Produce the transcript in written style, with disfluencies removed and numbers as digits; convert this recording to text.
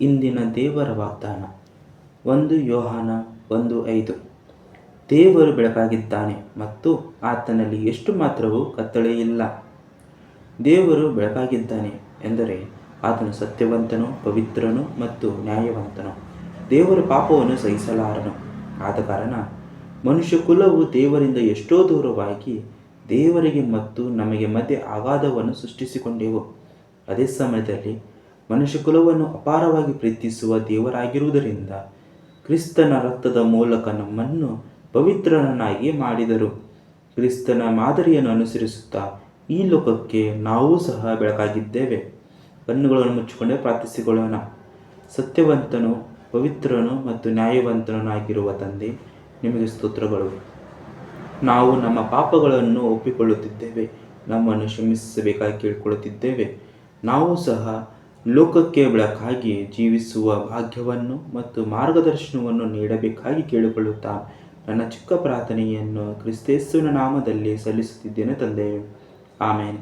ಇಂದಿನ ದೇವರ ವಾಗ್ದಾನ 1 ಯೋಹಾನ 1:5. ದೇವರು ಬೆಳಕಾಗಿದ್ದಾನೆ ಮತ್ತು ಆತನಲ್ಲಿ ಎಷ್ಟು ಮಾತ್ರವೂ ಕತ್ತಲೆಯಿಲ್ಲ. ದೇವರು ಬೆಳಕಾಗಿದ್ದಾನೆ ಎಂದರೆ ಆತನು ಸತ್ಯವಂತನು, ಪವಿತ್ರನು ಮತ್ತು ನ್ಯಾಯವಂತನು. ದೇವರು ಪಾಪವನ್ನು ಸಹಿಸಲಾರನು. ಆದ ಕಾರಣ ಮನುಷ್ಯ ಕುಲವು ದೇವರಿಂದ ಎಷ್ಟೋ ದೂರವಾಗಿ ದೇವರಿಗೆ ಮತ್ತು ನಮಗೆ ಮಧ್ಯೆ ಅಗಾಧವನ್ನು ಸೃಷ್ಟಿಸಿಕೊಂಡೆವು. ಅದೇ ಸಮಯದಲ್ಲಿ ಮನುಷ್ಯ ಕುಲವನ್ನು ಅಪಾರವಾಗಿ ಪ್ರೀತಿಸುವ ದೇವರಾಗಿರುವುದರಿಂದ ಕ್ರಿಸ್ತನ ರಕ್ತದ ಮೂಲಕ ನಮ್ಮನ್ನು ಪವಿತ್ರರನ್ನಾಗಿ ಮಾಡಿದರು. ಕ್ರಿಸ್ತನ ಮಾದರಿಯನ್ನು ಅನುಸರಿಸುತ್ತಾ ಈ ಲೋಕಕ್ಕೆ ನಾವು ಸಹ ಬೆಳಕಾಗಿದ್ದೇವೆ. ಕಣ್ಣುಗಳನ್ನು ಮುಚ್ಚಿಕೊಂಡೇ ಪ್ರಾರ್ಥಿಸಿಕೊಳ್ಳೋಣ. ಸತ್ಯವಂತನು, ಪವಿತ್ರನು ಮತ್ತು ನ್ಯಾಯವಂತನಾಗಿರುವ ತಂದೆ, ನಿಮಗೆ ಸ್ತೋತ್ರಗಳು. ನಾವು ನಮ್ಮ ಪಾಪಗಳನ್ನು ಒಪ್ಪಿಕೊಳ್ಳುತ್ತಿದ್ದೇವೆ. ನಮ್ಮನ್ನು ಕ್ಷಮಿಸಬೇಕಾಗಿ ಕೇಳಿಕೊಳ್ಳುತ್ತಿದ್ದೇವೆ. ನಾವು ಸಹ ಲೋಕಕ್ಕೆ ಬೆಳಕಾಗಿ ಜೀವಿಸುವ ಭಾಗ್ಯವನ್ನು ಮತ್ತು ಮಾರ್ಗದರ್ಶನವನ್ನು ನೀಡಬೇಕಾಗಿ ಕೇಳಿಕೊಳ್ಳುತ್ತಾ ನನ್ನ ಚಿಕ್ಕ ಪ್ರಾರ್ಥನೆಯನ್ನು ಕ್ರಿಸ್ತೇಸುವಿನ ನಾಮದಲ್ಲಿ ಸಲ್ಲಿಸುತ್ತಿದ್ದೇನೆ ತಂದೆಯೇ. ಆಮೇನ್.